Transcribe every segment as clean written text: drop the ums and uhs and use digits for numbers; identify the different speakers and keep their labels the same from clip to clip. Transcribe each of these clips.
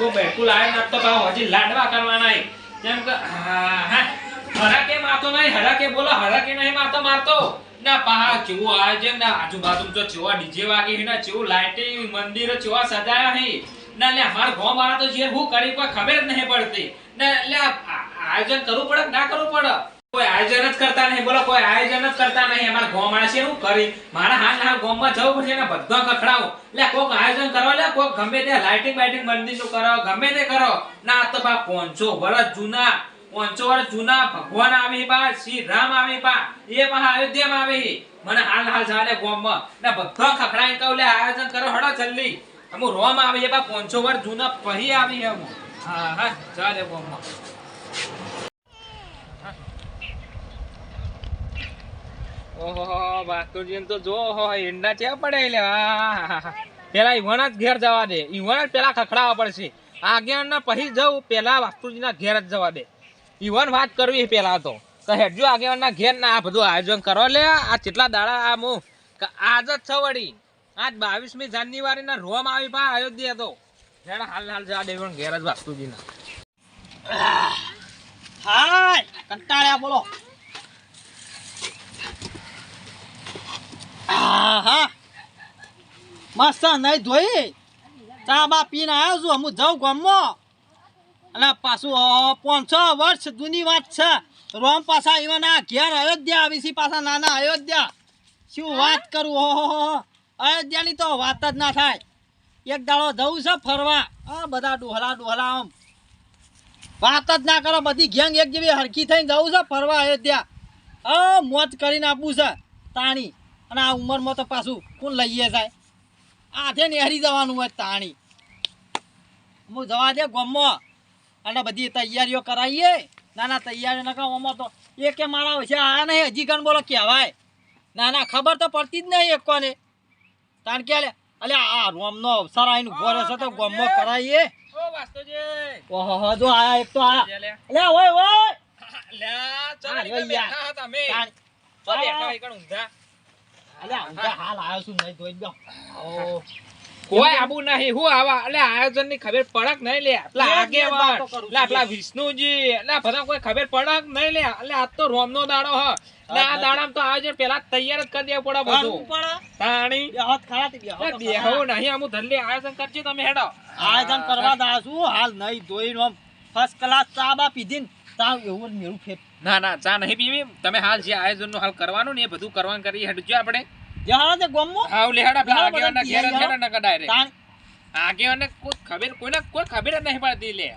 Speaker 1: બેઠું બેઠું લાવે ના તો ભાવ હજી લાડવા કરવાના જેમ કે હરાકે મારતો નહીં હરાકે બોલો હરાકે નહીં મારતો ના પહા કેવું આયોજન ના આજુબાજુ તો ચેવા ડીજે વાગે ના ચેવું લાઇટિંગ મંદિર ચેવા સજાયા હે ના લે અમાર ગામ વાળા તો જે હું કરી કોઈ ખબર જ નહીં પડતી ના લે આયોજન કરવું પડે ના કરવું પડે કોઈ આયોજન જ કરતા નહીં બોલો કોઈ આયોજન જ કરતા નહીં અમાર ગામ વાળા છે શું કરી મારા હાલ ગામમાં જવું પડશે ને બધા કખડાવું લે કોક આયોજન કરવા લે કોક ગમે તે લાઇટિંગ બાઇટિંગ મંદિર નું કરો ગમે તે કરો ના તો બા 500 વર્ષ જૂના 500 વર્ષ જૂના ભગવાન આવી બા શ્રી રામ આવી બા એ પા અયોધ્યામાં આવી મને હાલ ચાલે ગામમાં ના બધા ખખડાઈ કહું લે આયોજન કરો હડો જલ્દી અમુ રોમ આવી બા 500 વર્ષ જૂના પહી આવી અમુ હા ચાલે ગામમાં ઓહો બાસ્તુજી તો જો હો એંડા ચે પડે લે પેલા ઈવણા જ ઘેર જવા દે ઈવણા પેલા ખખડાવા પડશે આગેવાન ના પછી જવું પેલા વાસ્તુજીના ઘેર જ જવા દે ઈવન વાત કરવી પેલા તો હેડજો આગેવાન ના ઘેર ના આ બધું આયોજન કરો લે આ કેટલા દાડા આ મુ આજ જ છે વળી આજ 22મી જાન્યુઆરી ના રોમ આવી પા અયોધ્યા તો હેડ હાલ જવા દે પણ ઘેર જ વાસ્તુજીના
Speaker 2: હાય કંટાળ્યા બોલો હા મસ્ત નહીં ધોઈ ચા બા પીને આવ્યો છું હું જાઉં ગામમાં અને પાછું 500 વર્ષ જૂની વાત છે રોમ પાછા એવાના ઘેર અયોધ્યા આવી છે પાછા નાના અયોધ્યા શું વાત કરું હો અયોધ્યાની તો વાત જ ના થાય એક દાડો જવું છે ફરવા આ બધા ડોહલા આમ વાત જ ના કરો બધી ગેંગ એક જેવી હરખી થઈને જવું છે ફરવા અયોધ્યા મોજ કરીને આપવું છે તાણી અને આ ઉંમરમાં તો પાછું કોણ લઈએ જાય આથે નેહરી જવાનું હોય તાણી હું જવા દે ગામમાં અને બધી તૈયારીઓ કરાવીએ નાના તૈયારીઓ ના કામમાં તો એકે મારા વિશે આયા નહીં હજી કણ બોલો કહેવાય ના ખબર તો પડતી જ નહીં એક કોને તાણ કે અલે આ રોમનો અવસર આવીને ઉભો રહેશે તો ગામમાં કરાવીએ ઓહો જો આયા એક તો આયા લે ઓય લે ચાલ બેઠા તમે તો બેઠા હોય કણ ઊંઘા હાલ આવ્યો છું નહીં ધોઈ ગયો
Speaker 1: કોઈ આબુ નહીં હું આવા એટલે આયોજન ની ખબર પડક નહીં લે એટલા આગેવાન એટલા વિષ્ણુજી એટલે બધા કોઈ ખબર પડક નહીં લે એટલે આજ તો રોમ નો દાડો હ એટલે આ દાડામાં તો આયોજન પેલા તૈયાર જ કરી દેવું પડે બધું તાણી
Speaker 2: હાથ ખરાતી
Speaker 1: બેહો નહીં આમુ ધલ્લે આયોજન કરજે તમે હેડો
Speaker 2: આયોજન કરવા દા છું હાલ નહીં ધોઈને આમ ફર્સ્ટ ક્લાસ ચા બા પીધીને તા એવું મેરું ફેર
Speaker 1: ના ચા નહીં પીવી તમે હાલ જે આયોજન નું હાલ કરવાનું ને એ બધું કરવાનું કરી હેડજો આપણે
Speaker 2: જહાજ ગોમો
Speaker 1: હાવ લેડા પેલા આગેવાના ઘેર હેડા નકા ડાયરેક્ટ આગેવાને કોઈ ખબર જ નહીં પડતી લે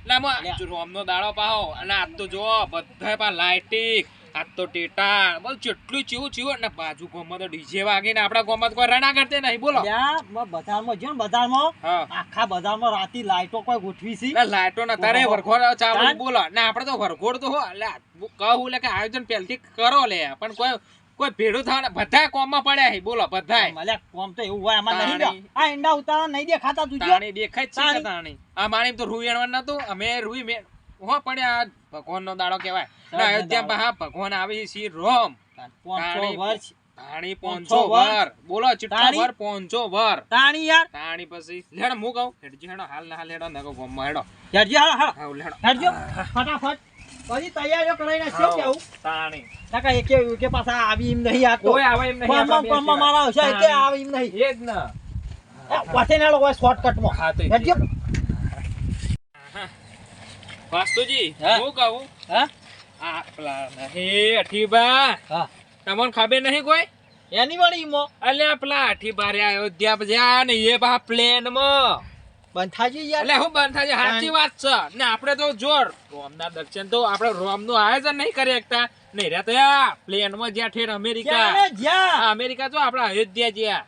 Speaker 1: લામો રોમનો દાડો પાહો અને આજ તો જો બધાય પા લાઇટિંગ આજ તો ટેટા બોલ કેટલું ચીવું ને બાજુ ગોમમાં તો ડીજે વાગે ને આપડા ગોમમાં તો કોઈ રણા કરતે નહીં બોલો
Speaker 2: બજારમાં જો ને બજારમાં આખા બજારમાં રાતી લાઈટો કોઈ ગોઠવી છે
Speaker 1: લાઈટો ના તારે વરખોડ ચાવડી બોલો ને આપણે તો વરખોડ તો હો એટલે કહું લે કે આયોજન પહેલથી કરો લે પણ કોઈ ભેડું થવા બધા કોમમાં પડ્યા છે બોલો બધા
Speaker 2: મલે કોમ તો એવું હોય આમાં નહીં આ ઈંડા ઉતારા નહીં દેખાતા તું
Speaker 1: તાણી દેખાય છે તાણી આ માણી તો રૂઈ એણવાનું નતું અમે રૂઈ મે હો પડ્યા ભગવાનનો દાડો કહેવાય ના અયોધ્યા બહા ભગવાન આવી છે રોમ
Speaker 2: 500 વર્ષ
Speaker 1: તાણી 500 વર બોલો ચિટ્ટા વર 500 વર
Speaker 2: તાણી યાર
Speaker 1: તાણી પછી લેડ મુ કહું હેડજી હેડો હાલ ના હાલ હેડો નકો ગોમમાં હેડો
Speaker 2: હેડજી હાલ
Speaker 1: લેડો
Speaker 2: હેડજો ફટાફટ પછી તૈયારીઓ કરાઈને છે કેવું
Speaker 1: તાણી
Speaker 2: કાકા એકે પાછા આવી એમ નહીં આ
Speaker 1: કોઈ આવે એમ નહીં
Speaker 2: કોમમાં મારા હશે કે આવે એમ નહીં
Speaker 1: એ જ ના
Speaker 2: પાછે નાળો હોય શોર્ટકટમાં
Speaker 1: હા તો
Speaker 2: હેડજો
Speaker 1: વાસ્તુજી હું કહું
Speaker 2: હા
Speaker 1: આ પેલા નહીં અઠીબા
Speaker 2: હા
Speaker 1: તમને ખબર નહીં કોઈ
Speaker 2: એની વળી મો
Speaker 1: અલ્યા પેલા અઠીબા રે અયોધ્યા જ્યાં ને એ બા પ્લેન માં
Speaker 2: બંધાજી યાર
Speaker 1: એટલે હું બંધાજી સાચી વાત છે ને આપણે તો જોર રોમના દર્શન તો આપણે રોમનું આયોજન નહીં કરી શકતા નહીં રે તો પ્લેન માં જ્યાં ઠેર અમેરિકા જો આપણે અયોધ્યા જ્યાં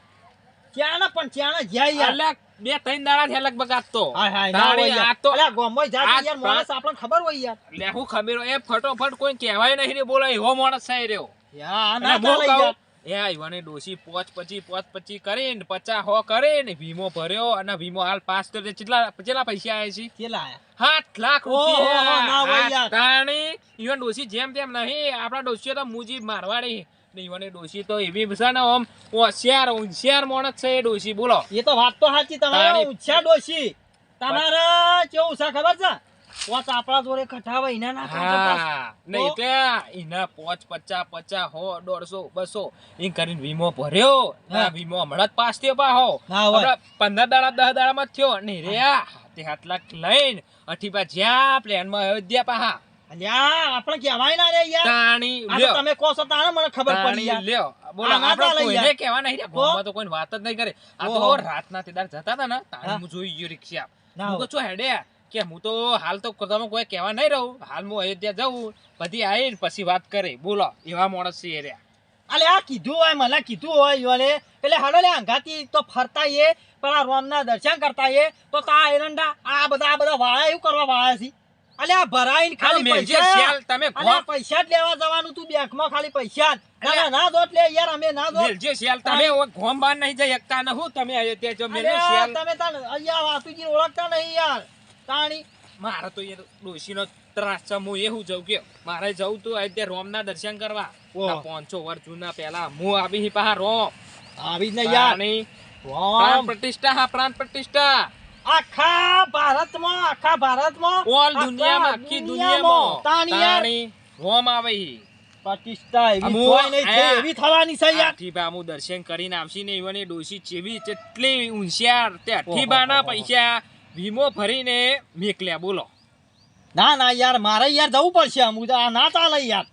Speaker 2: ત્યાં પણ ત્યાં જ્યાં યાર
Speaker 1: એટલે 2-3 દાડા થયા લગભગ આજ તો
Speaker 2: આ તો અલ્યા ગોમોય જાય યાર માણસ આપણને ખબર હોય યાર
Speaker 1: એટલે હું ખબર એ ફટોફટ કોઈ કહેવાય નહીં રે બોલો એવો માણસ છે રહ્યો
Speaker 2: યાર ના ચાલે યાર
Speaker 1: એ ઈવાને ડોસી 5-25 કરીને 50 હો કરીને વીમો ભર્યો અને વીમો હાલ પાસ તો કેટલા પૈસા આયા છે
Speaker 2: કેટલા આયા
Speaker 1: 7 લાખ રૂપિયા
Speaker 2: ના હોય યાર
Speaker 1: તાણી ઈવન ડોસી જેમ તેમ નહીં આપડા ડોસીઓ તો મુજી મારવાડી ને ઈવાને ડોસી તો એવી છે ને આમ હોશિયાર માણસ છે એ ડોસી બોલો
Speaker 2: એ તો વાત તો સાચી તમારી હોશિયાર ડોસી તમારે કેવું છે ખબર છે પોચ આપણા જોડે કઢાવા એના ના
Speaker 1: હા નહીં એટલે એના 5 50 50 100 150 200 ઈ કરીને વીમો ભર્યો આ વીમો હમણાં જ પાસ થયો પાહો આપણે 15 દાડા 10 દાડામાં જ થયો ને રે હાથે 7 લાખ લઈને અઠીબા જ્યાં પ્લેનમાં અયોધ્યા પાહા
Speaker 2: અલ્યા આપણે કહેવાય ના રે યાર
Speaker 1: તાણી
Speaker 2: આ તો
Speaker 1: લ્યો
Speaker 2: તમે કહો છો તાણે મને ખબર પડી
Speaker 1: તાણી
Speaker 2: યાર
Speaker 1: લ્યો બોલો
Speaker 2: આ ના
Speaker 1: આપણે
Speaker 2: ચાલે
Speaker 1: કોઈને
Speaker 2: યાર.
Speaker 1: કહેવા નહીં રે ગોમાં તો કોઈ વાત જ નહીં કરે આ તો
Speaker 2: ઓહો.
Speaker 1: રાતના તેદાર જતા હતા ને તાણી
Speaker 2: હા.
Speaker 1: હું જોઈ ગયો રિક્ષા
Speaker 2: ના
Speaker 1: હું તો છો હેડે કે હું તો હાલ તો તમે કોઈ કહેવા નહીં રહું હાલ હું અયોધ્યા જાઉં બધી આવીને પછી વાત કરે બોલો એવા માણસ છે એ રહ્યા
Speaker 2: અલે આ કીધું હોય મને કીધું હોય ઈવોને એટલે હાલો લે અંગાતી તો ફરતા એ પણ આ રોમના દર્શન કરતા એ તો તા એરંડા આ બધા વાળા એવું કરવા વાળા છે અલે આ ભરાઈને ખાલી
Speaker 1: મેલજે
Speaker 2: પૈસા
Speaker 1: શ્યાલ, તમે
Speaker 2: અલે આ પૈસા જ લેવા જવાનું તું બેંકમાં ખાલી પૈસા જ. ના ના દોત લે યાર અમે ના દોત
Speaker 1: મેલજે શ્યાલ, તમે ઓ ઘોમ બાર નહીં જઈ શકતા ને હું તમે અયોધ્યા જો મેલજે
Speaker 2: અરે
Speaker 1: શ્યાલ.
Speaker 2: તમે તાન અહીંયા વાતુજી ઓળખતા નહીં યાર તાણી
Speaker 1: મારે તો યાર ડોશીનો ત્રાસ છે હું એવું જઉં કે મારે જવું તું અયોધ્યા રોમના દર્શન કરવા
Speaker 2: ઓહ.
Speaker 1: આ 500 વર્ષ જૂના પહેલા હું આવી હી પાહા રોમ
Speaker 2: આવી જ ને યાર
Speaker 1: તાણી પ્રાણ
Speaker 2: રોમ
Speaker 1: પ્રતિષ્ઠા હા પ્રાણ પ્રતિષ્ઠા
Speaker 2: આખા ભારતમાં
Speaker 1: ઓલ દુનિયામાં આખી દુનિયામાં
Speaker 2: તાણી યાર
Speaker 1: તાણી રોમ આવે હી
Speaker 2: પ્રતિષ્ઠા એવી
Speaker 1: અમુ
Speaker 2: કોઈ નહીં થઈ
Speaker 1: આ-
Speaker 2: એવી થવાની છે યાર
Speaker 1: અઠીબા હું દર્શન કરીને આવશી ને ઈવને ડોશી ચેવી કેટલી હોશિયાર તે અઠીબાના પૈસા વીમો ભરીને મેકલ્યા બોલો
Speaker 2: ના યાર મારે યાર જવું પડશે અમુક આ ના ચાલે યાર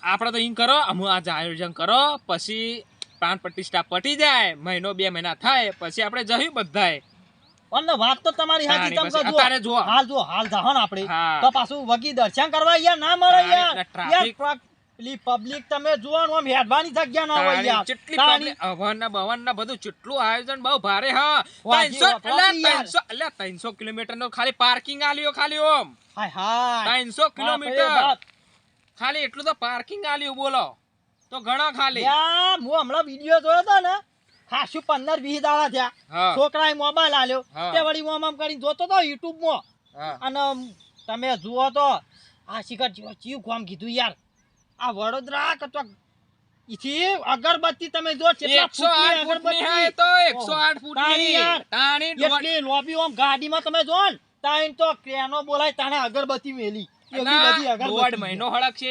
Speaker 1: આપણે તો એમ કરો અમુ આજ આયોજન કરો પછી પ્રાણ પ્રતિષ્ઠા પટી જાય મહિનો 2 મહિના થાય પછી આપણે જઈએ બધાય
Speaker 2: અને વાત તો તમારી સાચી
Speaker 1: તાણી
Speaker 2: તમે
Speaker 1: પછી
Speaker 2: કહો
Speaker 1: અત્યારે જુઓ.
Speaker 2: હાલ જાહો ને આપણે
Speaker 1: હા.
Speaker 2: તો પાછું વગી દર્શન કરવા યાર ના મળે
Speaker 1: તાણી
Speaker 2: યાર
Speaker 1: ને
Speaker 2: યાર
Speaker 1: traffic-
Speaker 2: પેલી પબ્લિક તમે જુઓ ને આમ હેડવાની જગ્યા ના હોય યાર
Speaker 1: કેટલી
Speaker 2: તાણી
Speaker 1: હવનના બવનના બધું કેટલું આયોજન બહુ ભારે હા
Speaker 2: વાજી
Speaker 1: 300
Speaker 2: વાપરતી યાર.
Speaker 1: 300 કિલોમીટર નો ખાલી પાર્કિંગ આલ્યો ખાલી ઓમ
Speaker 2: હાય
Speaker 1: 300 કિલોમીટર
Speaker 2: બાપ રે
Speaker 1: ખાલી એટલું તો પાર્કિંગ આલ્યું બોલો તો ઘણા ખાલી
Speaker 2: યાર હું હમણાં વિડિયો જોયો તો ને ખાસું 15-20 દાડા થયા
Speaker 1: હા.
Speaker 2: છોકરાએ મોબાઈલ આલ્યો
Speaker 1: હા.
Speaker 2: તે વળી આમ કરીને જોતો તો YouTube માં
Speaker 1: હા.
Speaker 2: અને તમે જુઓ તો આ શિખર ચીવ કોમ કીધું યાર આ વડોદરા કતો ઈથી અગરબત્તી તમે જો કેટલા
Speaker 1: 108 ફૂટની હા એ તો 108
Speaker 2: તાણી યાર.
Speaker 1: ફૂટની તાણી દોઢ-
Speaker 2: એટલી લોબી આમ ગાડીમાં તમે જો ને તાઈન તો ક્રેનો બોલાય તાણે અગરબત્તી મેલી એવી બધી
Speaker 1: ના, દોઢ
Speaker 2: અગરબત્તી
Speaker 1: મહિનો હળક છે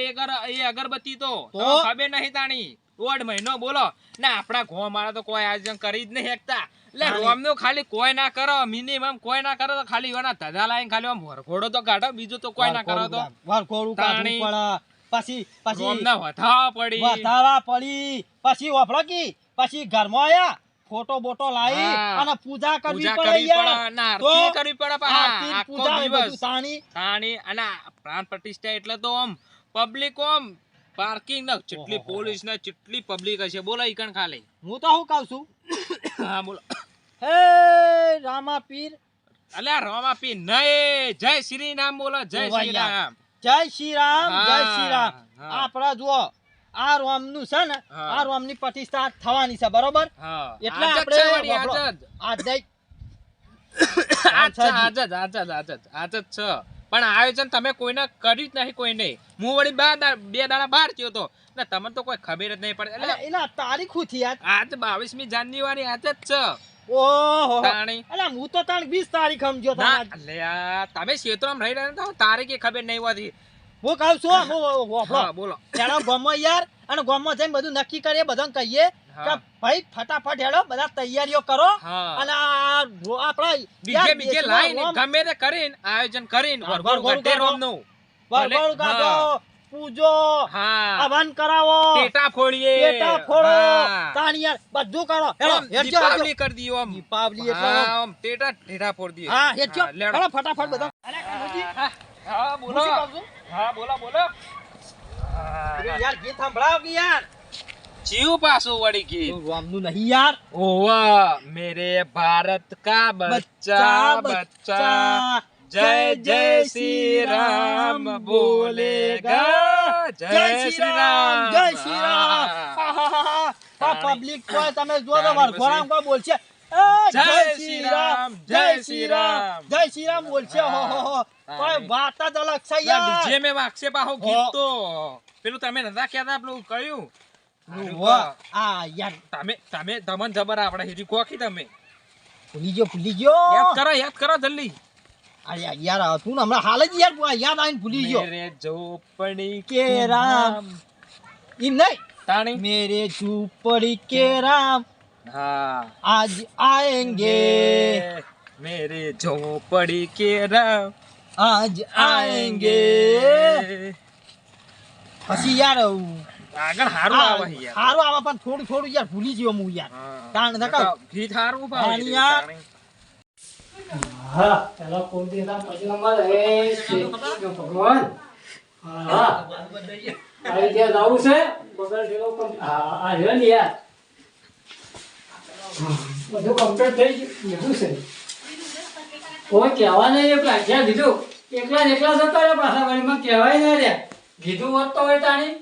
Speaker 1: એ અગરબત્તી તો
Speaker 2: તો?
Speaker 1: તમને ખબર નહીં તાણી દોઢ મહિનો બોલો ના આપણા ઘઉં મારા તો કોઈ આયોજન કરી જ નહીં શકતા એટલે
Speaker 2: તાણી.
Speaker 1: રોમનું ખાલી કોઈ ના કરો મિનિમમ કોઈ ના કરો તો ખાલી એના ધજા લાઈને ખાલી આમ વરઘોડો તો કાઢો બીજું તો કોઈ ના કરો તો
Speaker 2: વરઘોડું કાઢવું
Speaker 1: તાણી.
Speaker 2: પડે પછી
Speaker 1: રોમના વધાવા પડી
Speaker 2: વધાવા પડી પછી વાપરો કી પછી ઘરમાં આયા ફોટો બોટો લાવી
Speaker 1: હા.
Speaker 2: અને પૂજા કરવી
Speaker 1: પૂજા
Speaker 2: પડે
Speaker 1: કરવી
Speaker 2: યાર
Speaker 1: પડે ના
Speaker 2: તો
Speaker 1: આરતી કરવી પડે પાછા.
Speaker 2: આરતી,
Speaker 1: આખો
Speaker 2: પૂજા એ
Speaker 1: દિવસ.
Speaker 2: બધું તાણી
Speaker 1: તાણી અને આ પ્રાણ પ્રતિષ્ઠા એટલે તો આમ પબ્લિક આમ પાર્કિંગ ને કેટલી પોલીસ ને કેટલી પબ્લિક હશે બોલો ઈકણ ખાલી
Speaker 2: હું તો શું કહું છું
Speaker 1: હા બોલો
Speaker 2: હે રામા પીર
Speaker 1: અલ્યા રોમા પી નહીં જય શ્રી રામ બોલો જય
Speaker 2: ઓ વાહ
Speaker 1: શ્રી
Speaker 2: યાર.
Speaker 1: રામ
Speaker 2: જય શ્રી રામ જય
Speaker 1: હા,
Speaker 2: શ્રી રામ
Speaker 1: હા.
Speaker 2: આપણા જુઓ આ રોમનું છે ને
Speaker 1: હા.
Speaker 2: આ રોમની પ્રતિષ્ઠા થવાની છે બરોબર
Speaker 1: હા
Speaker 2: એટલે
Speaker 1: આજ જ
Speaker 2: આપણે
Speaker 1: છે વળી,
Speaker 2: વાપરો.
Speaker 1: આજ જ.
Speaker 2: આજ દઈ
Speaker 1: આજ છે, આજ જ, આજ જ, આજ જ, આજ જ છે પણ આયોજન તમે કોઈને કર્યું જ નહીં કોઈ નહીં હું વળી 2 દાડા બહાર ગયો તો ને તમને તો કોઈ ખબર જ નહીં પડે એટલે
Speaker 2: એના તારીખ શું થી યાર
Speaker 1: આજ 22મી જાન્યુઆરી આજ જ છે
Speaker 2: ઓહો
Speaker 1: તાણી.
Speaker 2: અલા હું તો તાણ 20 તારીખ સમજ્યો
Speaker 1: ના
Speaker 2: તાણ
Speaker 1: અલ્યા તમે ક્ષેત્રમાં રહી રહ્યા છો તારીખે ખબર નહીં હોતી
Speaker 2: હું કહું છું હું વાપરો
Speaker 1: હા બોલો
Speaker 2: હેડો ગામમાં યાર અને ગામમાં જઈને બધું નક્કી કરીએ બધાને કહીએ કે
Speaker 1: હા.
Speaker 2: ભાઈ ફટાફટ હેડો બધા તૈયારીઓ કરો
Speaker 1: હા.
Speaker 2: અને આ આપણા
Speaker 1: બીજે બીજે લાઈને ગમે તે કરીને આયોજન કરીને
Speaker 2: હા,
Speaker 1: વરઘોડું
Speaker 2: વરઘોડું
Speaker 1: કાઢે
Speaker 2: કરો.
Speaker 1: રોમનું.
Speaker 2: વરઘોડું
Speaker 1: ભલે,
Speaker 2: કાઢો
Speaker 1: હા.
Speaker 2: પૂજો
Speaker 1: હા
Speaker 2: હવન કરાવો
Speaker 1: ટેટા ફોડીએ
Speaker 2: પેટા ફોડો
Speaker 1: હા.
Speaker 2: તાણ યાર બધું કરો હેડો
Speaker 1: આમ
Speaker 2: હેડજો,
Speaker 1: દીપાવલી કરી દીયો આમ
Speaker 2: દીપાવલી એટલે
Speaker 1: હા,
Speaker 2: આમ.
Speaker 1: આમ ટેટા ફોડી દીએ.
Speaker 2: હા હેડજો
Speaker 1: હા, લેડો.
Speaker 2: હેડો ફટાફટ બધા અરે કાનુજી,
Speaker 1: હા, હા
Speaker 2: હું
Speaker 1: બોલો
Speaker 2: શું કહું છું?
Speaker 1: હા બોલો
Speaker 2: પેલું યાર ગીત સંભળાવો કે યાર
Speaker 1: જીવ પાછું વળી ગઈ
Speaker 2: રોમનું નહીં યાર
Speaker 1: ઓવા મેરે ભારત કા બચ્ચા બચ્ચા જય જય શ્રી રામ બોલેગા જય શ્રી રામ
Speaker 2: જય શ્રી રામ આ પબ્લિક કોઈ તમે જો તો વરઘોડામાં કોઈ બોલશે એ
Speaker 1: જય શ્રી રામ, જય શ્રી રામ.
Speaker 2: જય શ્રી રામ બોલશે હો હો કોઈ વાત જ અલગ છે યાર
Speaker 1: ડીજે મે વાગશે પાહો ગીત તો પેલું તમે નતા કહેતા પેલું કયું
Speaker 2: વાહ, આ યાર
Speaker 1: તમે તમને જબર આપણે હીરી કોકી તમે
Speaker 2: ભૂલી ગયો
Speaker 1: યાદ કરો જલ્દી.
Speaker 2: અરે યાર તું ને હમણાં હાલ જ યાર યાદ આવીને ભૂલી ગયો
Speaker 1: મેરે ઝોપડી
Speaker 2: કે રામ ઈ નહીં
Speaker 1: તાણી.
Speaker 2: मेरे झूपड़ी के राम
Speaker 1: હા
Speaker 2: आज आएंगे
Speaker 1: મેરે ઝોપડી કે રામ
Speaker 2: आज आएंगे પછી યાર
Speaker 1: આગળ હારું આવે છે યાર.
Speaker 2: હારું આવે પણ થોડું યાર ભૂલી ગયો હું યાર
Speaker 1: હા.
Speaker 2: કારણ નકા
Speaker 1: ગીત હારું ભાવે છે
Speaker 2: યાર.
Speaker 1: તાણી.
Speaker 3: હા પેલા કોણ દેતા પછી નંબર એ છે ભગવાન હા આવી ત્યાં જવું છે બગલ ઠેલો હા આ રહ્યો ને યાર બધું કમ્પ્લીટ થઈ ગયું છે કોઈ કહેવા નહીં એ પ્લાખ્યા દીધું એકલા જ એકલા જતો રહ્યા પાછા વળીમાં કહેવાય ના રહ્યા કીધું હોત તો હોય તાણી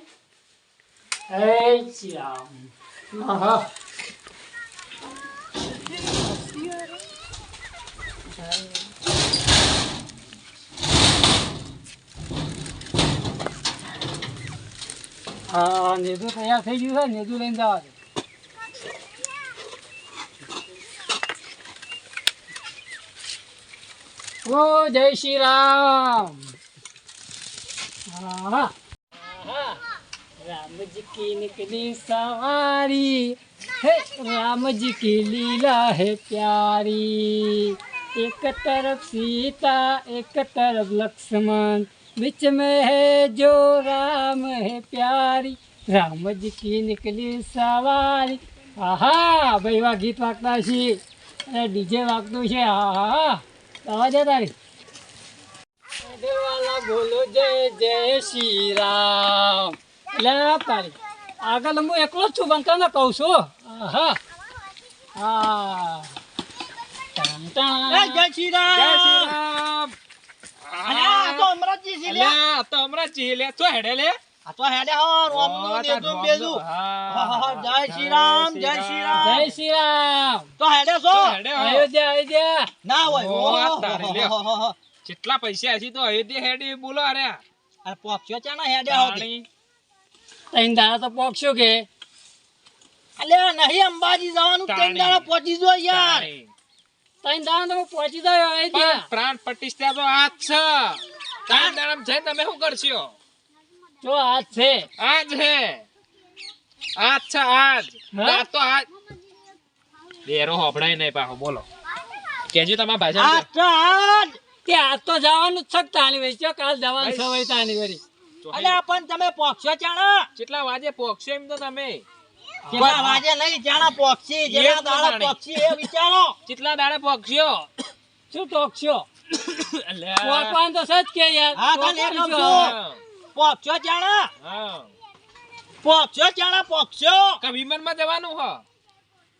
Speaker 3: એ શ્રી રામ હા હા હા નેદુ તૈયાર થઈ ગયું છે નેદુ લઈને જવા દે ઓ જય શ્રી રામ હા राम जी की निकली सवारी है राम जी की लीला है प्यारी एक तरफ सीता एक तरफ लक्ष्मण बीच में है जो राम है प्यारी राम जी की निकली सवारी आहा भाई वा गीत वागता છે ડીજે વાગતું છે આહા અવાજ તારી દેવાલા બોલો જય જય શ્રી રામ લે તારી આગળ હું એકલો જ છું બંકા ને કહું છું હા હા
Speaker 2: એ જય શ્રી રામ
Speaker 1: જય શ્રી રામ.
Speaker 2: અલ્યા આ તો અમરાજી છે લે
Speaker 1: અલ્યા, આ તો હમણાં જ લે ચો હેડે લે.
Speaker 2: આ તો હેડે હો રોમનું
Speaker 1: હા,
Speaker 2: નેદું
Speaker 1: તાર
Speaker 2: બેજું
Speaker 1: હા.
Speaker 2: જય શ્રી રામ જય શ્રી રામ
Speaker 3: જય શ્રી રામ
Speaker 2: તો હેડે છો
Speaker 1: ચો હેડે હો.
Speaker 3: અયોધ્યા
Speaker 2: ના હોય
Speaker 1: ઓ, આ તારી લે.
Speaker 2: ઓહો.
Speaker 1: કેટલા પૈસા હશે તો અયોધ્યા હેડે બોલો અરે
Speaker 2: આ પોક્ષો ચાના હેડે હોતી
Speaker 1: તાણી.
Speaker 3: તૈન દાડા તો પોકશું કે
Speaker 2: અલ્યા નહીં અંબાજી જવાનું
Speaker 1: તાણી.
Speaker 2: ત્રણ દાડા પહોંચી જો યાર
Speaker 1: તાણી.
Speaker 3: તૈન દાડા તો હું પહોંચી ગયો
Speaker 1: પણ
Speaker 3: અયોધ્યા
Speaker 1: પ્રાણ પ્રતિષ્ઠા તો આજ છે. તાણ દાડામાં જઈને તમે શું કરશો?
Speaker 3: જો આજ છે
Speaker 1: આજ હે આજ છે આજ.
Speaker 3: હા?
Speaker 1: આ તો આજ બેરો હોભળાય નહીં પાછો બોલો કેજો તમારા ભાષણ
Speaker 2: આ ચાંદ
Speaker 3: તે આજ તો જવાનું જ છે તાની વળી ચો કાલ જવાનું છે વળી તાની વળી
Speaker 2: અલ્યા પણ તમે પોક્ષો ચાણા
Speaker 1: કેટલા વાગે પહોંચશો એમ તો તમે
Speaker 2: કેટલા વાગે નહીં ચાણા પોક્ષી જેના
Speaker 1: જ
Speaker 2: દાડા
Speaker 1: જાણે.
Speaker 2: પોક્ષી એ વિચારો
Speaker 1: કેટલા દાડે પહોંચશો?
Speaker 3: શું ટોકશો
Speaker 1: અલ્યા.
Speaker 3: પોકવાનું તો સજ કે યાર
Speaker 2: હા, કાલે
Speaker 3: ટોકવાનું
Speaker 2: એકદમ
Speaker 3: શું
Speaker 2: જો.
Speaker 3: હવે?
Speaker 2: પોક્ષો ચાણા
Speaker 1: હા.
Speaker 2: પોક્ષો ચાણા પોક્ષો
Speaker 1: કા વિમાનમાં જવાનું હ?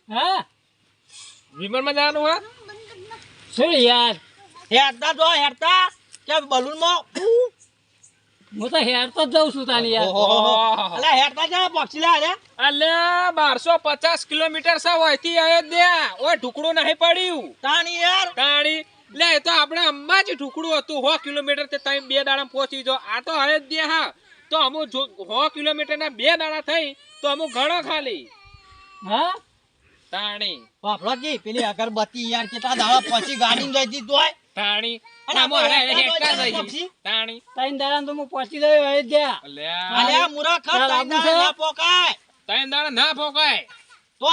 Speaker 3: હા
Speaker 1: વિમાનમાં જવાનું હ?
Speaker 3: શું યાર
Speaker 2: હેડતા જો હેડતા કે બલૂન માં
Speaker 3: હું તો હેર તો જ જઉં છું તાની યાર
Speaker 1: ઓહો.
Speaker 2: અલ્યા હેડતા જા પોક્ષી લે અરે
Speaker 1: અલ્યા 1250 કિલોમીટર સા હોયથી અયોધ્યા ઓય ઢુકડું નહીં પડ્યું
Speaker 2: તાણી યાર
Speaker 1: તાણી લે એ તો આપણે અંબાજી ઢુકડું હતું 100 કિલોમીટર તે તમે 2 દાડામાં પહોંચી જો આ તો અયોધ્યા હા તો અમુ 100 કિલોમીટર ના 2 દાડા થઈ તો અમુ ઘણો ખાલી
Speaker 3: હા
Speaker 1: તાણી
Speaker 2: બાપલાજી પેલી અગરબત્તી યાર કેટલા દાડા પછી ગાડી જઈતી તોય
Speaker 1: તાણી
Speaker 2: અને
Speaker 1: આમો
Speaker 2: આપણે
Speaker 1: અરે
Speaker 2: હેડતા
Speaker 1: હેડતા
Speaker 2: જઈએ
Speaker 1: જઈએ. તાણી
Speaker 3: તૈન દાડા તો હું પહોંચી ગયો અયોધ્યા
Speaker 1: અલ્યા
Speaker 2: અલ્યા મુરા ખર
Speaker 3: ચાલ,
Speaker 2: તાઈ
Speaker 3: આબુ છે?
Speaker 2: ના પોકાય
Speaker 1: ત્રણ દાડા ના ભોકાય
Speaker 2: તો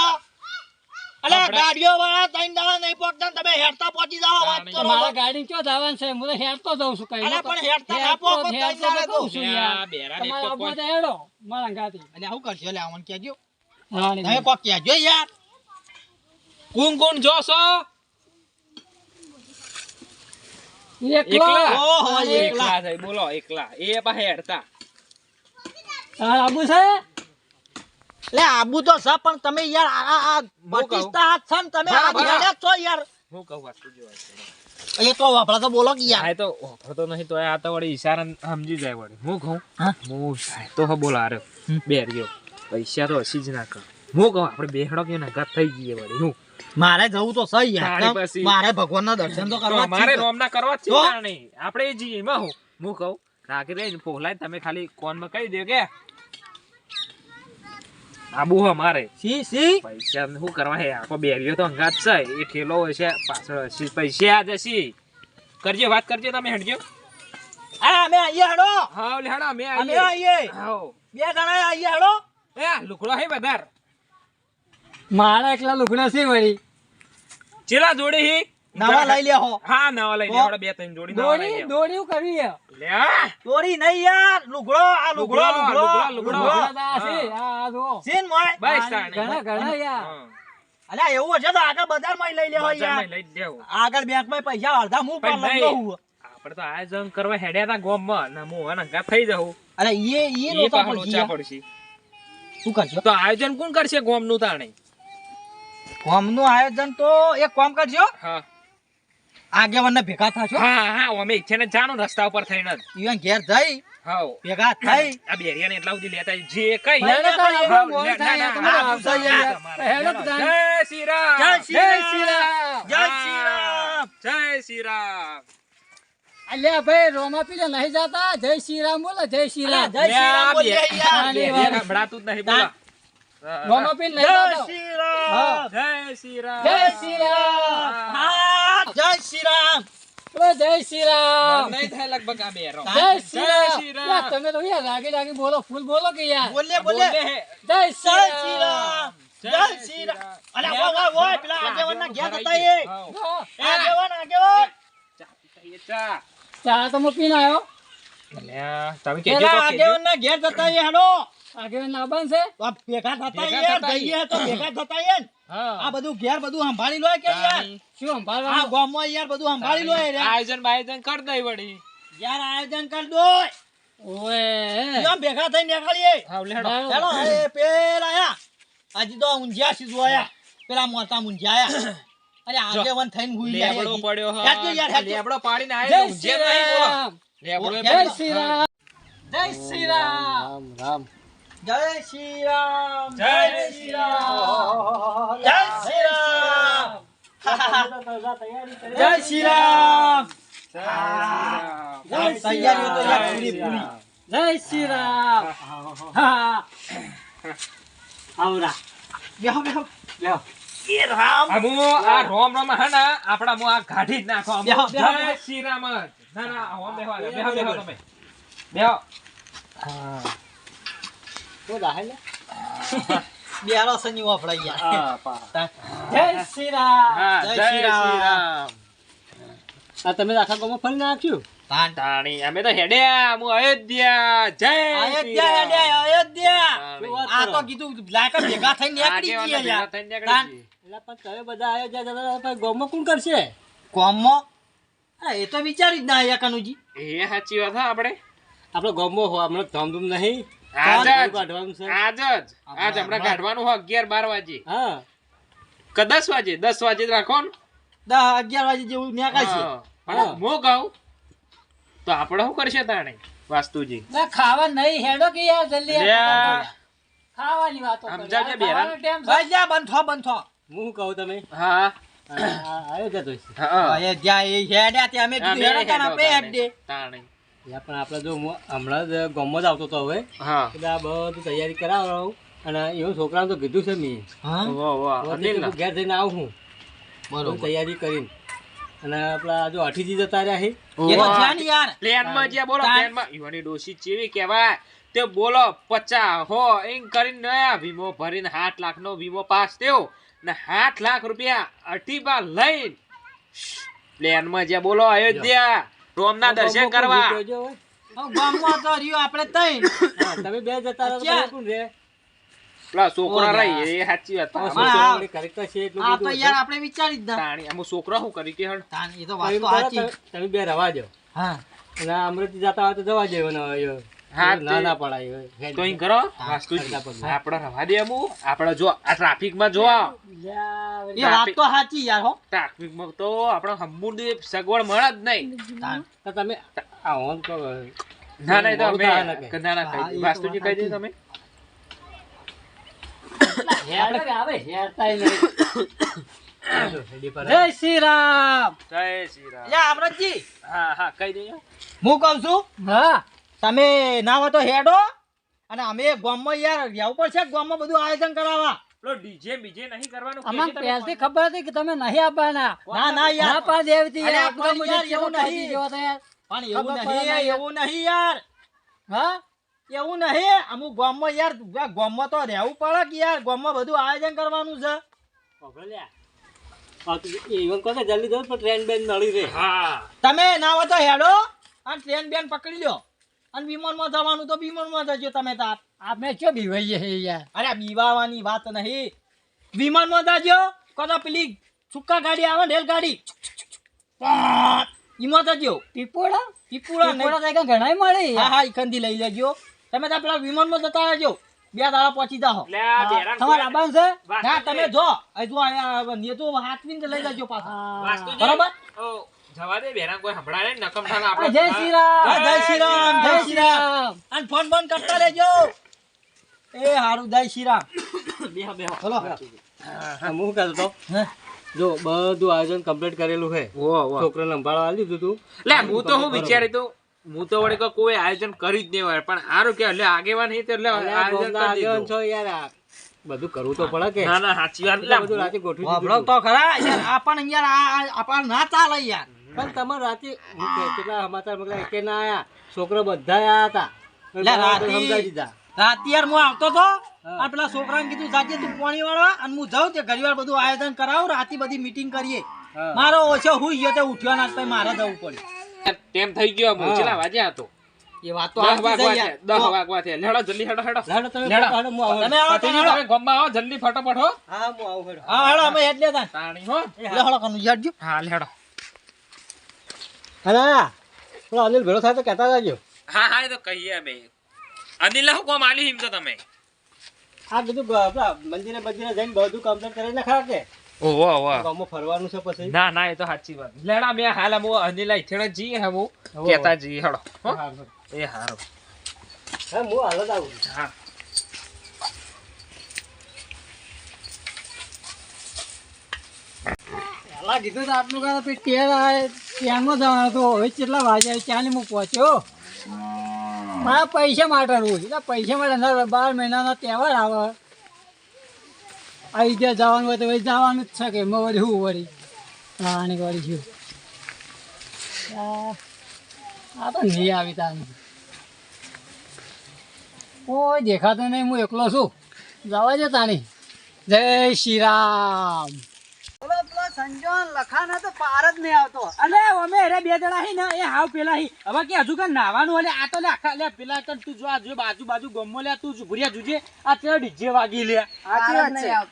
Speaker 2: અલ્યા
Speaker 1: આપણે-
Speaker 2: ગાડીઓ વાળા ત્રણ દાડા નહીં પોકતા ને તમે હેડતા પહોંચી જાઓ વાત
Speaker 1: તાણી.
Speaker 3: તો
Speaker 2: કરો
Speaker 3: મારા ગાડી ક્યાં જવાનું છે હું તો હેર તો જઉં છું કઈ
Speaker 2: અલ્યા પણ હેડતા ના પોકો ત્રણ દાડા તો.
Speaker 1: યા, બેરા ને
Speaker 3: તમારા
Speaker 1: તો
Speaker 3: અબ્બા
Speaker 1: કોઈ-
Speaker 3: તો હેડો મારા ગાતી
Speaker 2: અલ્યા શું કરશો અલ્યા અમને કહેજો
Speaker 3: હા
Speaker 2: તમે કોક કહેજો યાર
Speaker 1: કોણ કોણ જોશો
Speaker 3: એકલો
Speaker 1: એકલા?
Speaker 2: ઓહો, એકલા.
Speaker 1: એકલા થઈ બોલો એકલા એ પા હેડતા
Speaker 3: તાર આબુ છે
Speaker 2: લે આબુ તો છે પણ તમે યાર આ
Speaker 1: કહું?
Speaker 2: બટીસ્તા હાથ છે ને તમે
Speaker 1: બરાબર.
Speaker 2: આ હેડ્યા જ છો યાર
Speaker 1: હું કહું વાતું જો
Speaker 2: એ તો વાપરા તો બોલો કે યાર
Speaker 1: આ તો ઓફરતો નહીં તો આ તો વળી ઈશારા સમજી જાય વળી હું કહું
Speaker 2: હા?
Speaker 1: હું સાહેબ તો હા બોલો આરે બે રહ્યો પૈસા તો હસી જ ના કર હું કહું આપણે બેહડો કે નગર થઈ જઈએ વળી હું
Speaker 2: મારે જવું તો સહી યાર
Speaker 1: તાળી પછી.
Speaker 2: મારે ભગવાનના દર્શન તો કરવા જ
Speaker 1: મારે
Speaker 2: છે.
Speaker 1: રોમના કરવા જ છે
Speaker 2: તો?
Speaker 1: તાણી. આપણે એ જઈએ એમાં હું કહું રાખી દે પોહલાય તમે ખાલી કોનમાં કહી દો કે આબુ હો મારે
Speaker 2: સી
Speaker 1: પૈસા શું કરવા હે આખો બેરીઓ તો અંગાત છે એ ઠેલો હશે પાછળ હશે પૈસા આ જશે કરજો વાત કરજો તમે હેડજો
Speaker 2: આ અમે આઈએ હેડો
Speaker 1: હા લે હેડો
Speaker 2: અમે આઈએ
Speaker 1: હાઉ
Speaker 2: બે જણા આઈએ હેડો
Speaker 1: એ લુકડો હે વધાર
Speaker 3: મારા એકલા લુગડા છે વળી
Speaker 1: ચેલા જોડી હી
Speaker 2: નવા લઈ લેહો
Speaker 1: હા નવા લઈ લે આપણે બે ત્રણ જોડી નવા લઈ લે
Speaker 3: દોડી કરવી હે
Speaker 1: લે આ
Speaker 2: દોરી નહીં યાર લુગડો આ લુગડો
Speaker 1: લુગડો.
Speaker 3: આ છે આ જો
Speaker 2: સીન મોય
Speaker 1: બસ તાણે
Speaker 3: ઘણા યાર
Speaker 2: અલ્યા એવું હશે તો આગળ બજારમાં લઈ લેહો યાર
Speaker 1: બજારમાં લઈ દેવું
Speaker 2: આગળ બેંકમાં પૈસા અડધા હું
Speaker 1: પણ
Speaker 2: પણ લઈ
Speaker 1: નહીં.
Speaker 2: લઉં
Speaker 1: આપણે તો આયોજન કરવા હેડ્યા તા ગોમમાં ને હું અને અંગા થઈ જાઉં
Speaker 2: અરે ઈ
Speaker 1: એ
Speaker 2: લોચા
Speaker 1: પાછો
Speaker 2: પડશે
Speaker 1: લોચા પડશે
Speaker 2: શું કરજો
Speaker 1: તો આયોજન કોણ કરશે ગોમનું તાણે
Speaker 2: કોમનું આયોજન તો એક કામ કરજો
Speaker 1: હા
Speaker 2: આગેવાનને ભેગા થાશો
Speaker 1: હા હા અમે ઈચ્છે ને જાનું રસ્તા ઉપર થઈને જ
Speaker 2: ઈવન ઘેર જઈ
Speaker 1: હાઉ
Speaker 2: ભેગા થઈ
Speaker 1: આ બેરિયાને એટલા સુધી લેતા જે કઈ
Speaker 3: હેડો તો
Speaker 2: હા,
Speaker 3: આપણો
Speaker 1: હા,
Speaker 3: મોલ
Speaker 1: ના,
Speaker 3: થાય
Speaker 1: ના,
Speaker 3: તમે
Speaker 1: ના,
Speaker 3: આવતા
Speaker 1: ના,
Speaker 3: યાર.
Speaker 1: ના,
Speaker 3: હેડો તો તાણ.
Speaker 1: જય શ્રી રામ
Speaker 2: જય શ્રી
Speaker 3: જય
Speaker 2: રામ.
Speaker 3: શ્રી રામ.
Speaker 2: જય શ્રી રામ
Speaker 1: જય શ્રી રામ
Speaker 3: અલ્યા ભાઈ રોમા પીલે નહીં જાતા જય શ્રી રામ બોલો જય શ્રી રામ
Speaker 2: જય શ્રી રામ બોલીએ યાર.
Speaker 1: બેરિયા સંભળાતું જ નહીં બોલો
Speaker 3: રોમા પીલે નહીં
Speaker 2: જય
Speaker 3: જાતો
Speaker 2: શ્રી રામ
Speaker 1: જય શ્રી રામ
Speaker 3: જય શ્રી રામ
Speaker 2: હા જય શ્રી રામ
Speaker 3: બોલો જય શ્રી રામ
Speaker 1: નહીં થાય લગભગ આ બે રો
Speaker 3: જય શ્રી
Speaker 1: જય શ્રી
Speaker 3: રામ
Speaker 1: રામ.
Speaker 3: યાર, તમે તો યાર રાગી રાગી બોલો ફૂલ બોલો કે યાર
Speaker 2: બોલે બોલે
Speaker 1: બોલે હે.
Speaker 3: જય
Speaker 2: જય
Speaker 3: શ્રી
Speaker 2: શ્રી
Speaker 3: રામ
Speaker 2: રામ જય શ્રી રામ અલ્યા વો વો વો પેલા આગેવાનના ઘેર હતા એ
Speaker 1: હાઉ.
Speaker 3: જો,
Speaker 2: આગેવાન
Speaker 1: ચા પીતા એ ચા.
Speaker 3: ચા તો હું પીને આવ્યો
Speaker 1: અલ્યા, તમે કહેજો
Speaker 2: પેલા
Speaker 1: તો કહેજો.
Speaker 2: આગેવાનના ઘેર જતા એ હેડો
Speaker 3: આગળ ના બંધ છે
Speaker 2: તો આ ભેગા થતા
Speaker 1: ભેગા
Speaker 2: યાર
Speaker 1: થતા
Speaker 2: જઈએ તો ભેગા થતા યાર આ
Speaker 1: હા.
Speaker 2: બધું ઘેર બધું સંભાળી લો કે યાર
Speaker 3: શું
Speaker 2: આ
Speaker 3: સંભાળવાનું
Speaker 2: ગામમાં યાર બધું સંભાળી લો યાર
Speaker 1: આયોજન બાયોજન કર દઈ વળી
Speaker 2: યાર આયોજન કર દો
Speaker 3: ઓએ
Speaker 2: કેમ ભેગા થઈને નીકળીએ
Speaker 1: હાઉ, લેડો.
Speaker 2: હેલો એ પેલા આયા હજી તો ઊંઝિયા સીધું આયા પેલા મોટા ઊંઝિયા આયા અરે આગેવાન થઈને હુઈ જાય
Speaker 1: લેબડો પડ્યો હા.
Speaker 2: હેડજો યાર, હેડજો.
Speaker 1: લેબડો પાડીને
Speaker 3: જય
Speaker 1: આયો
Speaker 3: શ્રી
Speaker 1: ઊંઝે નહીં બોલો.
Speaker 3: રામ
Speaker 1: લેબડો એ
Speaker 3: જય
Speaker 1: પડ્યો.
Speaker 3: શ્રી રામ જય શ્રી રામ રામ
Speaker 2: જય શ્રી રામ
Speaker 1: જય શ્રી રામ.
Speaker 2: જય શ્રી રામ જય શ્રી રામ તૈયારીઓ તો યાર પૂરી પૂરી
Speaker 3: જય શ્રી રામ હા આવરા
Speaker 2: બેહો બેહો
Speaker 3: લ્યો
Speaker 2: એ રામ
Speaker 1: આ હું આ રોમ રોમ હે ને આપણા હું આ કાઢી જ નાખો
Speaker 2: બેહો, બેહો,
Speaker 1: જય શ્રી રામ જ. ના ના આવો બેહો બેહો બેહો તમે બેહો
Speaker 3: તો દાહેલે
Speaker 2: બેહારો સની વાપરાઈ ગયા
Speaker 3: જય શ્રી રામ
Speaker 1: હા
Speaker 2: જય
Speaker 1: જય
Speaker 2: શ્રી
Speaker 1: શ્રી
Speaker 2: રામ.
Speaker 1: રામ
Speaker 3: આ તમે આખા ગામમાં ફરી નાખ્યું
Speaker 1: તાણી અમે તો હેડ્યા હું અયોધ્યા જય શ્રી
Speaker 2: અયોધ્યા
Speaker 1: રામ.
Speaker 2: હેડ્યા, અયોધ્યા
Speaker 1: તાણી.
Speaker 2: આ તો કીધું લાયકા ભેગા થઈને નીકળી
Speaker 1: આગેવાનને
Speaker 2: ગયા
Speaker 1: ભેગા
Speaker 2: યાર
Speaker 1: થઈને નીકળી
Speaker 2: તાન.
Speaker 1: જઈએ.
Speaker 3: એટલે પણ તમે બધા આવ્યો જ્યાં ગામમાં કોણ કરશે
Speaker 2: કોમમાં એ તો વિચારી જ ના આયા કનુજી
Speaker 1: એ સાચી વાત હા આપણે
Speaker 3: આપણે ગામમાં હો હમણાં ધામધૂમ નહીં
Speaker 1: આજ જ
Speaker 3: કાઢવાનું છે
Speaker 1: આજ હમણાં કાઢવાનું હોય 11-12 વાગે
Speaker 3: હા
Speaker 1: કે 10 વાગે 10 વાગે જ રાખો ને
Speaker 2: 10-11 વાગે જેવું નીકળે છે
Speaker 1: હા. પણ હું કહું તો આપણે શું કરશે તાણે વાસ્તુજી
Speaker 3: ના ખાવા નહીં હેડો કે યાર જલ્દી
Speaker 1: લ્યા.
Speaker 3: ખાવાની વાતો
Speaker 1: સમજાવજે બેરા.
Speaker 2: ભાઈ જા બંધો બંધો
Speaker 3: હું કહું તમે
Speaker 1: હા
Speaker 3: આવ્યો જતો
Speaker 1: હા
Speaker 2: અયોધ્યા એ હેડ્યા તે અમે કીધું હેડો તાન આપણે હેડ દે
Speaker 1: તાણે
Speaker 3: પણ આપણે જો હમણાં જ ગામમાં જ આવતો હતો હવે
Speaker 1: હા
Speaker 3: એટલે આ બધું તૈયારી કરાવડાવું અને એવું છોકરાને તો કીધું છે મેં
Speaker 2: હા
Speaker 1: વાહ વાહ
Speaker 3: તો
Speaker 1: અનિલ ના.
Speaker 3: ઘેર જઈને આવું હું
Speaker 2: બરોબર
Speaker 3: તૈયારી કરીને અને આપણા જો અઠીજી જતા રહ્યા છે
Speaker 2: એ તો ધ્યાન યાર
Speaker 1: પ્લેનમાં જ્યાં બોલો
Speaker 2: તાણ.
Speaker 1: પ્લેનમાં ઈવાની ડોશી ચેવી કહેવાય તે બોલો 50 હો એમ કરીને નયા વીમો ભરીને 7 લાખનો વીમો પાસ થયો ને 7 લાખ રૂપિયા અટીબા લઈને પ્લેનમાં જ્યાં બોલો અયોધ્યા રોમના દર્શન કરવા
Speaker 3: જોજો હવે.
Speaker 2: હવે ગામમાં તો રહ્યો આપણે તઈ
Speaker 3: હા, તમે બે જતા રહો તો
Speaker 2: અચ્છા.
Speaker 3: પછી કોણ રહે?
Speaker 1: પેલા છોકરા
Speaker 3: ઓલા.
Speaker 1: રહી એ સાચી વાત
Speaker 3: આ
Speaker 2: હા.
Speaker 3: છોકરા વળી correct છે એટલું
Speaker 2: આ તો
Speaker 3: બધું
Speaker 2: યાર
Speaker 3: હશે.
Speaker 2: આપણે વિચારી જ ના
Speaker 1: તાણી આમ છોકરા શું કરી કે હણ
Speaker 2: તાન એ તો
Speaker 3: તમે
Speaker 2: વાત તો સાચી
Speaker 3: તમે બે રવા જાઓ
Speaker 2: હા
Speaker 3: અને આ અમરેલી જતા હોય તો જવા જેવું
Speaker 1: હા,
Speaker 3: ના
Speaker 1: તે-
Speaker 3: ના પડાય હવે.
Speaker 1: તો અહીં કરો વાસ્તુજી આપણે રવા દે અમુ આપણે જો આ ટ્રાફિકમાં જો
Speaker 2: એ વાત તો સાચી યાર હો
Speaker 1: ટ્રાફિકમાં તો આપણે હમુંડી સગવડ મળે જ નહીં
Speaker 2: તાન
Speaker 3: તો તમે આવો ને તો
Speaker 1: ના ના એ તો
Speaker 3: મોડું
Speaker 1: અમે
Speaker 3: થાય ને કે.
Speaker 1: ના ના
Speaker 2: હા,
Speaker 1: કહી
Speaker 2: એ તો
Speaker 1: વાસ્તુજી કહી દે તમે
Speaker 3: જય શ્રી રામ
Speaker 1: જય શ્રી રામ
Speaker 2: યા અમરતજી
Speaker 1: હા હા કહી દેજો
Speaker 2: હું કહું છું
Speaker 3: હા
Speaker 2: તમે ના હોય તો હેડો અને અમે ગામમાં યાર રહેવું પડશે ગામમાં બધું આયોજન કરાવવા.
Speaker 1: પેલો ડીજે બીજે નહીં કરવાનું કે
Speaker 3: અમને
Speaker 1: તમે
Speaker 3: પહેલથી ખબર હતી કે તમે નહીં આવવાના.
Speaker 2: ના ના યાર
Speaker 3: ના પાડી દેવી હતી
Speaker 2: અરે
Speaker 3: યાર.
Speaker 2: પણ
Speaker 3: આપણે
Speaker 2: યાર
Speaker 3: જેવો
Speaker 2: એવું નહીં.
Speaker 3: કાઢી જેવો તો યાર.
Speaker 2: પણ એવું
Speaker 3: ખબર પડે
Speaker 2: નહીં
Speaker 3: ને
Speaker 2: એવું નહીં યાર
Speaker 3: હા
Speaker 2: એવું નહીં અમુક ગામમાં યાર ગામમાં તો રહેવું પડે કે યાર ગામમાં બધું આયોજન કરવાનું છે.
Speaker 1: હા
Speaker 2: તમે ના હોય તો હેડો અને ટ્રેન બેન પકડી લો અને વિમાનમાં જવાનું તો વિમાનમાં જજો તમે તાર.
Speaker 3: આપણે ચો બીવાઈએ છે યાર.
Speaker 2: અરે બીવાવાની વાત નહીં વિમાનમાં જજો કદા પેલી સુક્કા ગાડી આવે ને રેલગાડી એમાં જજો.
Speaker 3: પીપોડા
Speaker 2: પીપુડા નહીં.
Speaker 3: પીપોડા તો ઘણા મળે
Speaker 2: હા હા ઈકંદી લઈ લેજો તમે તાર પેલા વિમાનમાં જતા રહેજો 2 દાડા પહોંચી જાઓ.
Speaker 1: એટલે આ બેરામ
Speaker 3: તમારે આબાન છે
Speaker 2: ના તમે જો હજુ અહીંયા નેતો હાથવીને લઈ લેજો પાછા
Speaker 1: વાસ્તુજી,
Speaker 2: બરોબર?
Speaker 1: ઓ, જવા દે બેરામ કોઈ સંભળાય નહીં, નકમ થાને આપણે
Speaker 3: જય શ્રી રામ
Speaker 2: જય શ્રી રામ,
Speaker 3: જય
Speaker 2: જય
Speaker 3: શ્રી
Speaker 2: શ્રી રામ.
Speaker 3: રામ.
Speaker 2: અને ફોન બંધ કરતા રહેજો. એ હારું જય શ્રી રામ.
Speaker 1: બેહો બેહો
Speaker 2: ચલો
Speaker 4: હું કહેતો
Speaker 2: હે?
Speaker 4: જો બધું આયોજન કમ્પ્લીટ કરેલું છે
Speaker 1: વો વો
Speaker 4: છોકરાને સંભાળવા આલી દીધું તું
Speaker 1: લે હું તો હું વિચારી તો હું તો વળી કહું કોઈ આયોજન કરી જ નહીં હોય પણ સારું કે એટલે આગેવાન નહીં તો એટલે
Speaker 4: અને આ
Speaker 1: આયોજન
Speaker 4: ગામના
Speaker 1: કરી
Speaker 4: આગેવાન
Speaker 1: દીધું.
Speaker 4: છો યાર આ બધું કરવું તો પડે કે
Speaker 1: ના ના સાચી વાત
Speaker 4: એટલે
Speaker 1: લે
Speaker 4: બધું રાતે ગોઠવી
Speaker 2: વાપરો
Speaker 4: દીધું
Speaker 2: તો ખરા યાર આપણ યાર આપણ ના ચાલે યાર.
Speaker 4: પણ તમારે રાતે હું કહે કેટલા સમાચાર મોકલ્યા કે ના આયા છોકરા બધા આયા હતા
Speaker 2: લે રાતે
Speaker 4: સમજાવી દીધા
Speaker 2: રાતે યાર હું આવતો તો અને પેલા છોકરાને કીધું જાજે તું પાણી વાળવા અને હું જાઉં તે ઘડીવાર બધું આયોજન કરાવું રાતે બધી મીટિંગ કરીએ.
Speaker 4: હા.
Speaker 2: મારો ઓછો હુઈ ગયો તે ઉઠ્યો ના પછી મારે જવું પડ્યું.
Speaker 1: તેમ થઈ ગયો હું ચેલા વાગ્યા હતો
Speaker 2: એ વાત તો
Speaker 1: 10
Speaker 2: સાચી છે
Speaker 1: વાગવા
Speaker 2: યાર.
Speaker 1: છે 10 વાગવા છે લેડો જલ્દી હેડો હેડો
Speaker 4: લાડો તમે
Speaker 1: લેડો.
Speaker 4: લાડો, હું આવું.
Speaker 2: તમે આવો તો
Speaker 1: પતિજી,
Speaker 2: હેડો.
Speaker 1: તમે ગામમાં આવો જલ્દી ફટાફટ હો
Speaker 4: હા હું આવું હેડો.
Speaker 2: હા હેડો અમે એટલે તા
Speaker 1: તાણી હો
Speaker 2: લે હેડો કનું યાડજો.
Speaker 1: હા લેડો
Speaker 4: અને આ પેલો અનિલ ભેળો થાય તો કહેતા જાજો
Speaker 1: હા હા એ તો કહીએ અમે અનિલ હું કોમ આલી હિમ તો તમે
Speaker 4: આ બધું આપણા મંદિરે બંદિરે જઈને બધું કમ્પ્લીટ કરીને ખરા કે
Speaker 1: ઓહો ઓહો
Speaker 4: ગામમાં ફરવાનું છે પછી
Speaker 1: ના ના એ તો સાચી વાત લેડા મે હાલ હું અનિલ ઇથેણે જી હે હું કેતા જી હેડો હો
Speaker 4: હા
Speaker 1: એ હારો
Speaker 4: હું હાલ જ આવું
Speaker 1: હા
Speaker 3: પેલા કીધું તો આટલું કરે પછી ટ્રેનમાં જવાનું તો હવે કેટલા વાગ્યા ત્યાંની હું પહોંચ્યો મારા પૈસા માટે રોજ એટલે પૈસા માટે 12 મહિનાનો તહેવાર આવે આવી ત્યાં જવાનું હોય તો વળી જવાનું જ છે કે એમાં વળી શું વળી રાણી વળી શું આ તો નહીં આવી તાની કોઈ દેખાતો નહીં હું એકલો છું જવા દે તાની જય શ્રી રામ
Speaker 2: સંજોન લખાના તો પાર જ નહીં આવતો.
Speaker 3: અલે અમે રે બે જણા હી ને એ હાવ પેલા હી હવે કે હજુ કે નાવાનું એટલે આ તો લે આખા લે પેલા તો તું જો આ જો બાજુ ગમો લે તું ભૂરિયા જોજે આ તે ડીજે વાગી લે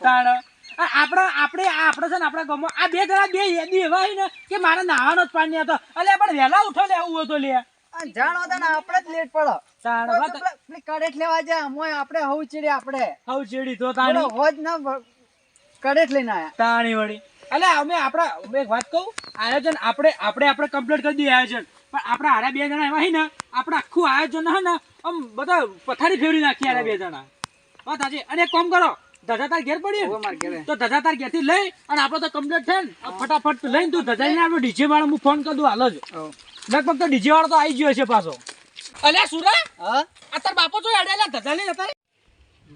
Speaker 3: તાણ આપણે છે ને આપણા ગમો આ બે જણા બે એવા હી ને કે મારે નાવાનો જ પાણી હતો અલે પણ વહેલા ઉઠો લે એવું હતો લે
Speaker 2: જાણો તો આપણે જ લેટ પડો.
Speaker 3: તાણ
Speaker 2: પેલી કડેટ લેવા જાય અમોય આપણે હવ ચીડી આપણે
Speaker 3: હાવ ચેડી તો તાણી
Speaker 2: હોજ ના કડેટ લઈને આયા.
Speaker 3: તાણી વળી અલે અમે આપણા એક વાત કહું આયોજન આપણે કમ્પ્લીટ કરી દઈએ આયોજન પણ આપણા હારા બે જણા એવા હી ને આપણે આખું આયોજન હે ને આમ બધા પથારી ફેરવી નાખી હારા બે જણા વાત આજે અને એક કામ કરો ધજા તાર ઘેર પડી તો ધજા તાર ઘેરથી લઈ અને આપણે તો કમ્પ્લીટ થાય ને ફટાફટ લઈને તું ધજા લઈને આપણે ડીજે વાળો હું ફોન કરી દઉં હાલ જ લગભગ તો ડીજે વાળો તો આવી ગયો છે પાછો અલ્યા સુરા
Speaker 2: હા
Speaker 3: આ તાર બાપો જો હેડેલા ધજા લઈને હતા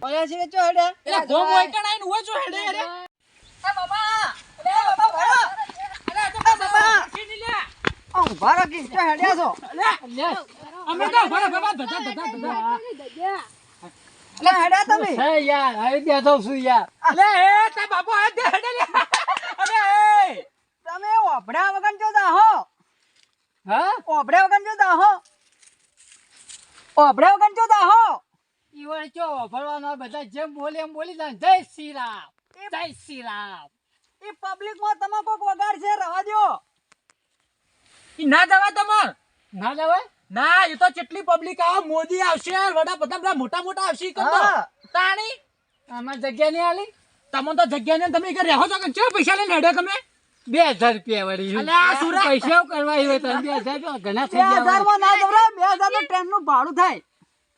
Speaker 2: ઓયા છે ચો હેડે
Speaker 3: એટલે ગોમ હોય કણ આઈને હોય જો હેડે અરે એ બાબા
Speaker 2: ઉભા રાખી ચો હેડ્યા છો.
Speaker 3: અમે તો ભરા બાબા ધજા
Speaker 2: એટલે હેડ્યા તમે
Speaker 3: હે યાર આવી બેઠો છું યાર અલે એ તા બાપો આ દે હેડે લે અરે એ
Speaker 2: તમે ઓભડા વગર જો દાહો
Speaker 3: હા
Speaker 2: ઓભડા વગર જો દાહો ઓભડા વગર જો દાહો
Speaker 3: ઈવળ ચો ભરવાનો બધા જેમ બોલે એમ બોલી જાય જય શ્રી રામ જય શ્રી રામ
Speaker 2: એ પબ્લિક માં તમે કોક વગાડ છે રવા દ્યો.
Speaker 3: ઈ ના જવાય તમાર ના જવાય ના એ તો કેટલી પબ્લિક આવે મોદી આવશે વડાપ્રધાન બધા મોટા મોટા આવશે ઈ કરતો
Speaker 2: હા.
Speaker 3: તાણી આમાં જગ્યા નહીં આલી તમને તો જગ્યા નહીં તમે કે રહો છો કે ચો પૈસા લઈને હેડે તમે 2000 રૂપિયા વળી અલ્યા સુરા પૈસા કરવા આવ્યો તો 2000 ઘણા થઈ
Speaker 2: 2000 માં ના જવરા 2000 તો ટ્રેન નું ભાડું થાય.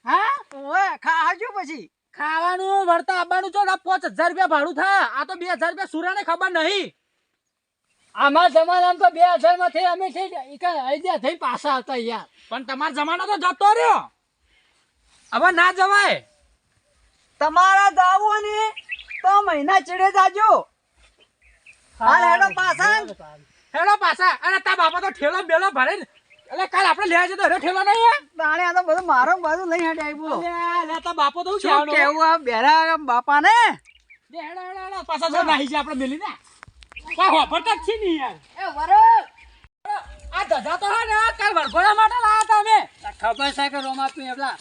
Speaker 3: હા
Speaker 2: ઓએ ખાજો પછી
Speaker 3: ખાવાનું વળતા આવવાનું છો 5000 રૂપિયા ભાડું થાય આ તો 2000 રૂપિયા સુરાને ખબર નહીં આમાં જમાનામાં તો 2000 માંથી અમે થઈ પાછા આવતા યાર પણ તમારો જમાનો તો જતો રહ્યો
Speaker 5: હવે ના જવાય.
Speaker 2: તમારા જાવું ને તો મહિના ચીડે જાજો. હાલ હેડો પાછા.
Speaker 5: હેડો પાછા. અને તા બાપા તો ઠેલો બેલો ભરે ને. એટલે કાલ આપણે લેવા જતો રે ઠેલો નહીં હે?
Speaker 2: તાણે આ તો બધું મારો બાજુ લઈ હેડે આવી બોલો.
Speaker 5: લે તા બાપો તો
Speaker 2: શું કેવું આ બેરા બાપા ને?
Speaker 5: હેડો હેડો હેડો પાછા જો નાહી જાય આપણે મેલી ને. કોઈ હોફરતા જ છે ને યાર.
Speaker 2: એ વરો
Speaker 5: આ ધજા તો હે ને કાલ વરઘોડા માટે લાયા તા અમે.
Speaker 3: ખબર છે કે રોમા તું એમલા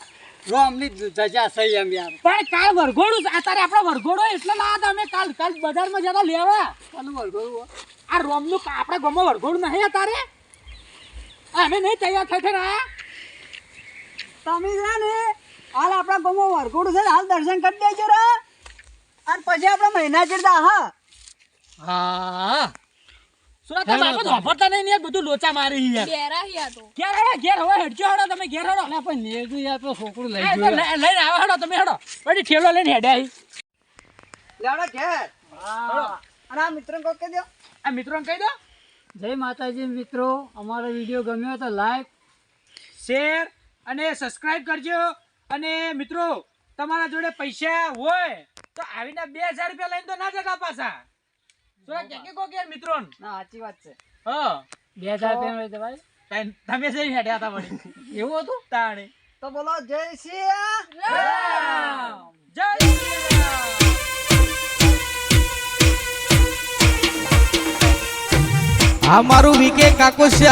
Speaker 3: રોમની ધજા સહી એમ યાર.
Speaker 5: પણ કાલ વરઘોડું છે. અત્યારે આપણો વરઘોડો એટલે લાયા તા અમે કાલ બજારમાં જતા લેવા.
Speaker 3: ચાલુ વળગોળું
Speaker 5: આ રોમનું આપણે ગામમાં વરઘોડું નહીં અત્યારે. અમે નહીં તૈયાર થઈ થઈને આયા.
Speaker 2: તમે છે ને હાલ આપણા ગામમાં વરઘોડું છે ને, હાલ દર્શન કરી દેજો રે. અને પછી આપણે મહિના ચીડતા હા.
Speaker 5: હા સુરત બાપા તો હોફરતા નહીં ને યાર, બધું લોચા મારી યાર. ઘેર હેડો ઘેર હવે હેડજો હેડો તમે ઘેર હેડો.
Speaker 3: અલા પણ નેરજું યાર તો છોકરું લઈ
Speaker 5: આ તો
Speaker 3: ગયો.
Speaker 5: લઈને આવો હેડો તમે હેડો. પછી ઠેલો લઈને હેડે આવી.
Speaker 2: લેવડો ઘેર. અને આ મિત્રોને કોક કહી દો.
Speaker 5: આ મિત્રોને કહી દો.
Speaker 3: જય માતાજી મિત્રો, અમારો વિડીયો ગમ્યો તો લાઈક
Speaker 5: શેર અને સબસ્ક્રાઇબ કરજો. અને મિત્રો તમારા જોડે પૈસા હોય તો આવીને 2000 રૂપિયા લઈને તો ના જતા પાછા. સુરત કે કો કે મિત્રોને.
Speaker 2: ના સાચી વાત છે.
Speaker 5: હા
Speaker 3: 2000 રૂપિયા લઈ દવાય.
Speaker 5: તમે જઈ હેડ્યા હતા વળી.
Speaker 3: એવું હતું
Speaker 5: તાણે
Speaker 2: તો બોલો જય સિયા
Speaker 5: રામ. જય શ્રી રામ.
Speaker 6: આ મારું વીકે કાકો છે.